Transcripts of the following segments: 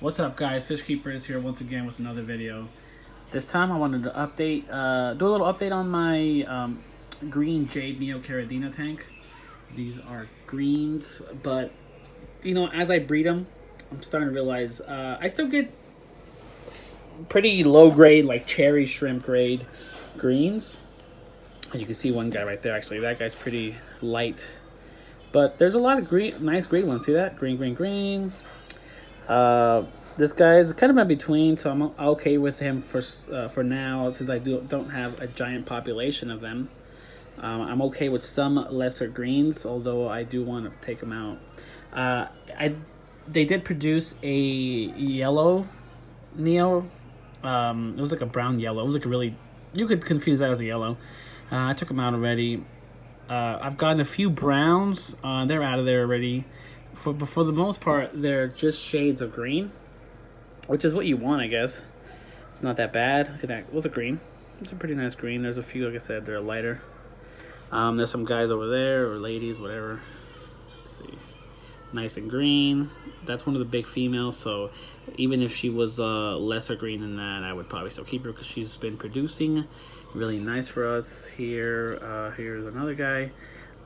What's up, guys? Fish Keeper is here once again with another video. This time I wanted to update, do a little update on my green Jade Neo Caridina tank. These are greens, but as I breed them, I'm starting to realize I still get pretty low grade, like cherry shrimp grade greens. And you can see one guy right there. Actually, that guy's pretty light, but there's a lot of nice green ones. See that? Green, green, green. This guy is kind of in between, so I'm okay with him for now, since I don't have a giant population of them. I'm okay with some lesser greens, although I do want to take them out. They did produce a yellow Neo. It was like a brown yellow. It was like a really, you could confuse that as a yellow. I took them out already. I've gotten a few browns. They're out of there already. But for the most part, they're just shades of green, which is what you want, I guess. It's not that bad. Look at that. What's a green? It's a pretty nice green. There's a few, like I said, they're lighter. There's some guys over there, or ladies, whatever. Let's see. Nice and green. That's one of the big females, so even if she was lesser green than that, I would probably still keep her because she's been producing really nice for us. Here's another guy.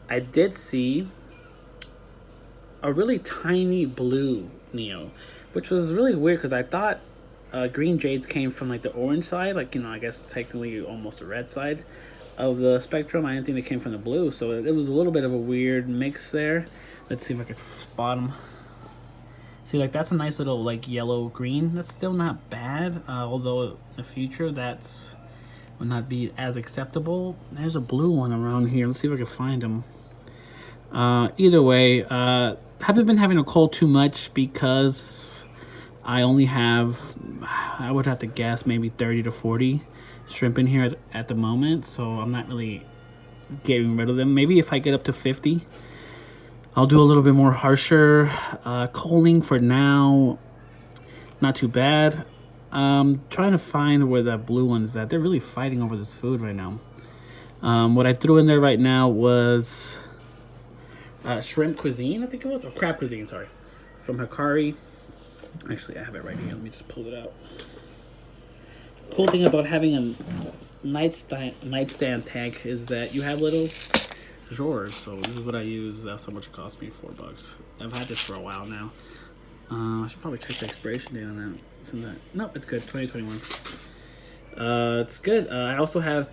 I did see a really tiny blue Neo, which was really weird because I thought green Jades came from like the orange side, like, I guess technically almost the red side of the spectrum. I didn't think they came from the blue, so it was a little bit of a weird mix there. Let's see if I could spot them. See, like, that's a nice little like yellow green. That's still not bad, although in the future that's will not be as acceptable. There's a blue one around here. Let's see if I can find them. Either way, haven't been having a cold too much because I only have, I would have to guess, maybe 30 to 40 shrimp in here at the moment, so I'm not really getting rid of them. Maybe if I get up to 50, I'll do a little bit more harsher coaling. For now, not too bad. Trying to find where that blue one is at. They're really fighting over this food right now. What I threw in there right now was shrimp cuisine, I think it was, or crab cuisine, sorry, from Hikari. Actually, I have it right here. Let me just pull it out. Cool thing about having a nightstand tank is that you have little drawers. So this is what I use. That's how much it cost me, $4. I've had this for a while now. I should probably check the expiration date on that. Nope, it's good. 2021. It's good. I also have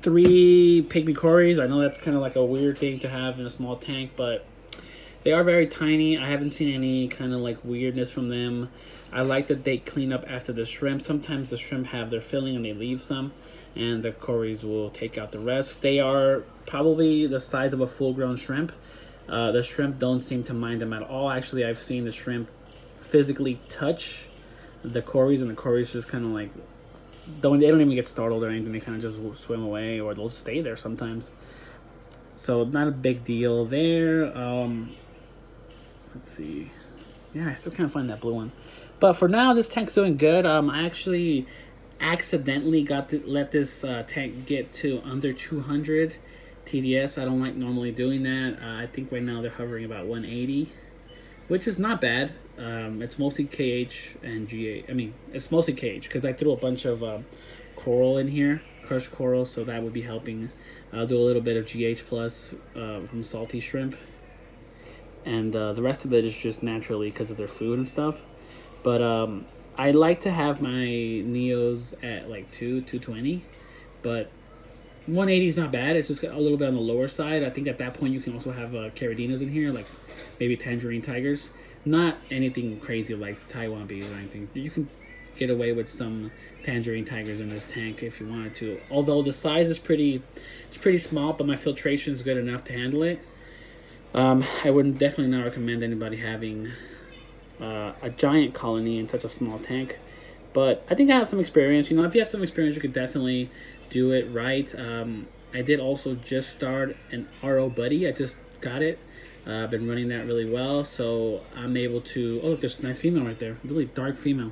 3 pygmy cories. I know that's kind of like a weird thing to have in a small tank, but they are very tiny. I haven't seen any kind of like weirdness from them. I like that they clean up after the shrimp. Sometimes the shrimp have their filling and they leave some, and the cories will take out the rest. They are probably the size of a full-grown shrimp. The shrimp don't seem to mind them at all. Actually, I've seen the shrimp physically touch the cories, and the cories just kind of like, they don't even get startled or anything. They kind of just swim away, or they'll stay there sometimes. So not a big deal there. Let's see. Yeah, I still can't find that blue one. But for now, this tank's doing good. I actually accidentally got to let this tank get to under 200 TDS. I don't like normally doing that. I think right now they're hovering about 180, which is not bad. It's mostly KH and GA. I mean, it's mostly KH because I threw a bunch of coral in here, crushed coral, so that would be helping. I'll do a little bit of GH plus from salty shrimp, and the rest of it is just naturally because of their food and stuff. But I like to have my Neos at like 220, but 180 is not bad. It's just a little bit on the lower side. I think at that point you can also have Caridinas in here, like maybe tangerine tigers. Not anything crazy like Taiwan bees or anything. You can get away with some tangerine tigers in this tank if you wanted to. Although the size is pretty small, but my filtration is good enough to handle it. I would definitely not recommend anybody having a giant colony in such a small tank. But I think I have some experience. If you have some experience, you could definitely do it right. I did also just start an RO Buddy. I just got it. I've been running that really well, so I'm able to... Oh, look, there's a nice female right there. Really dark female.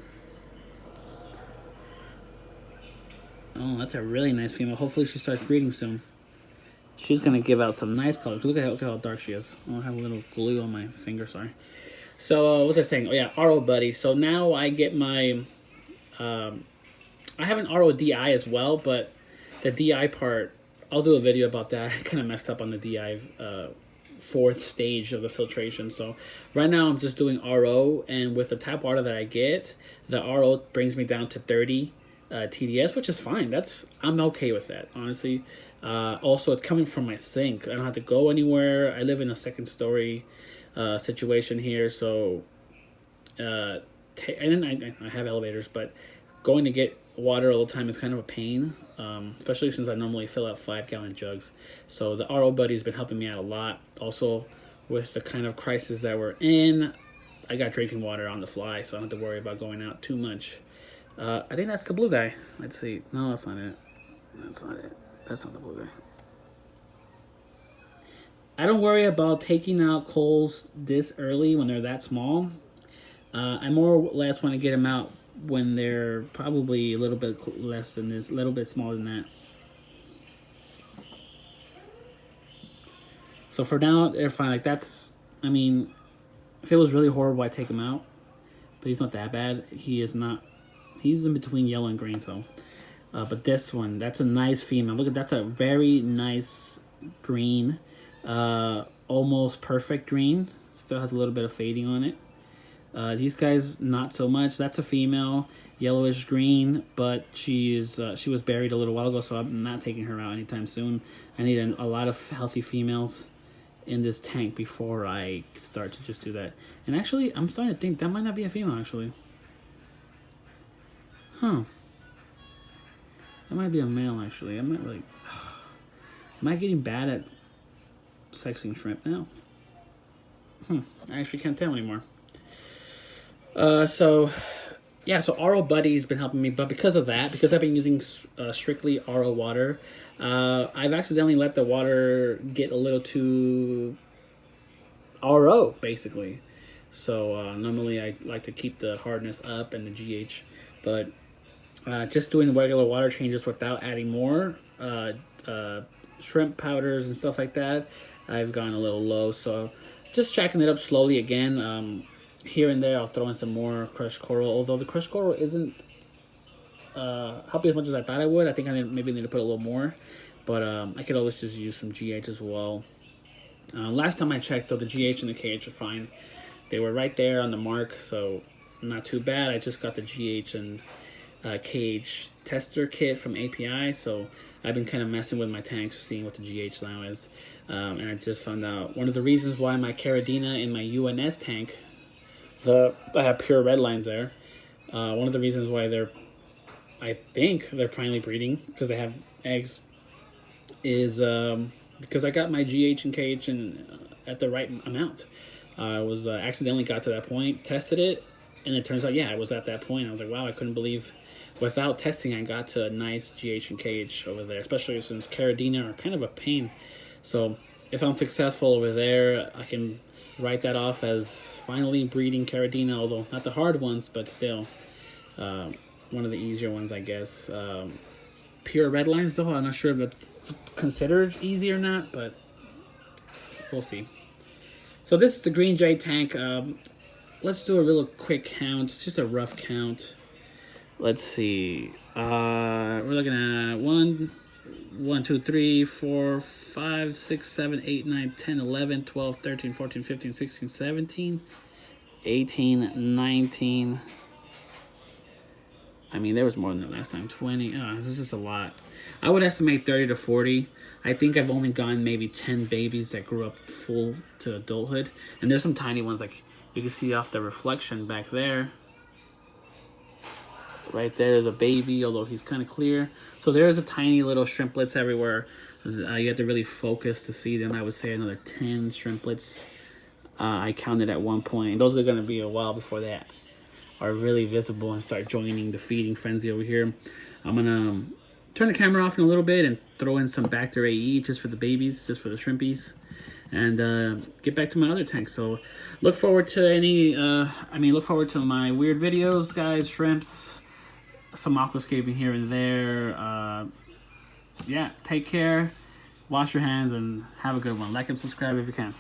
Oh, that's a really nice female. Hopefully she starts breeding soon. She's going to give out some nice colors. Look at how dark she is. Oh, I have a little glue on my finger, sorry. So what was I saying? Oh yeah, RO Buddy. So now I get my, I have an RO DI as well, but the DI part, I'll do a video about that. I kind of messed up on the DI fourth stage of the filtration. So right now I'm just doing RO, and with the tap water that I get, the RO brings me down to 30 TDS, which is fine. I'm okay with that, honestly. Also, it's coming from my sink. I don't have to go anywhere. I live in a second story situation here, so and then I have elevators, but going to get water all the time is kind of a pain, especially since I normally fill out 5-gallon jugs. So the RO Buddy's been helping me out a lot. Also, with the kind of crisis that we're in, I got drinking water on the fly, so I don't have to worry about going out too much. I think that's the blue guy. Let's see. No, that's not it. That's not it. That's not the blue guy. I don't worry about taking out coals this early when they're that small. I more or less want to get them out when they're probably a little bit less than this, a little bit smaller than that. So for now, they're fine. Like that's, I mean, if it was really horrible, I'd take him out. But he's not that bad. He is not, he's in between yellow and green, so. But this one, that's a nice female. Look at, that's a very nice green. Almost perfect green. Still has a little bit of fading on it. These guys, not so much. That's a female, yellowish green, but she was buried a little while ago, so I'm not taking her out anytime soon. I need a lot of healthy females in this tank before I start to just do that. And actually, I'm starting to think that might not be a female, actually. Huh. That might be a male, actually. I'm not really... Am I getting bad at sexing shrimp now? I actually can't tell anymore. So RO Buddy's been helping me, but because of that, because I've been using strictly RO water, I've accidentally let the water get a little too RO, basically. So normally I like to keep the hardness up and the GH, but just doing regular water changes without adding more shrimp powders and stuff like that, I've gone a little low. So just checking it up slowly again. Here and there, I'll throw in some more crushed coral, although the crushed coral isn't helping as much as I thought I would. I think I maybe need to put a little more, but I could always just use some GH as well. Last time I checked, though, the GH and the KH are fine. They were right there on the mark, so not too bad. I just got the GH and KH tester kit from API, so I've been kind of messing with my tanks, seeing what the GH now is. And I just found out one of the reasons why my Caridina in my UNS tank, I have pure red lines there. One of the reasons why I think they're finally breeding, because they have eggs, is because I got my GH and KH at the right amount. I was accidentally got to that point, tested it, and it turns out, yeah, I was at that point. I was like, wow, I couldn't believe, without testing, I got to a nice GH and KH over there, especially since Caridina are kind of a pain. So if I'm successful over there, I can write that off as finally breeding Caridina, although not the hard ones, but still one of the easier ones, I guess. Pure red lines, though, I'm not sure if that's considered easy or not, but we'll see. So this is the green Jade tank. Let's do a real quick count. It's just a rough count. Let's see. We're looking at 1, 2, 3, 4, 5, 6, 7, 8, 9, 10, 11, 12, 13, 14, 15, 16, 17, 18, 19. I mean, there was more than that last time. 20. Oh, this is just a lot. I would estimate 30 to 40. I think I've only gotten maybe 10 babies that grew up full to adulthood. And there's some tiny ones, like you can see off the reflection back there. Right there is a baby, although he's kind of clear. So there's a tiny little shrimplets everywhere. You have to really focus to see them. I would say another 10 shrimplets I counted at one point. And those are going to be a while before that are really visible and start joining the feeding frenzy over here. I'm going to turn the camera off in a little bit and throw in some Bacter AE just for the babies, just for the shrimpies, and get back to my other tank. So look forward to look forward to my weird videos, guys, shrimps, some aquascaping here and there. Yeah, take care, wash your hands, and have a good one. Like and subscribe if you can.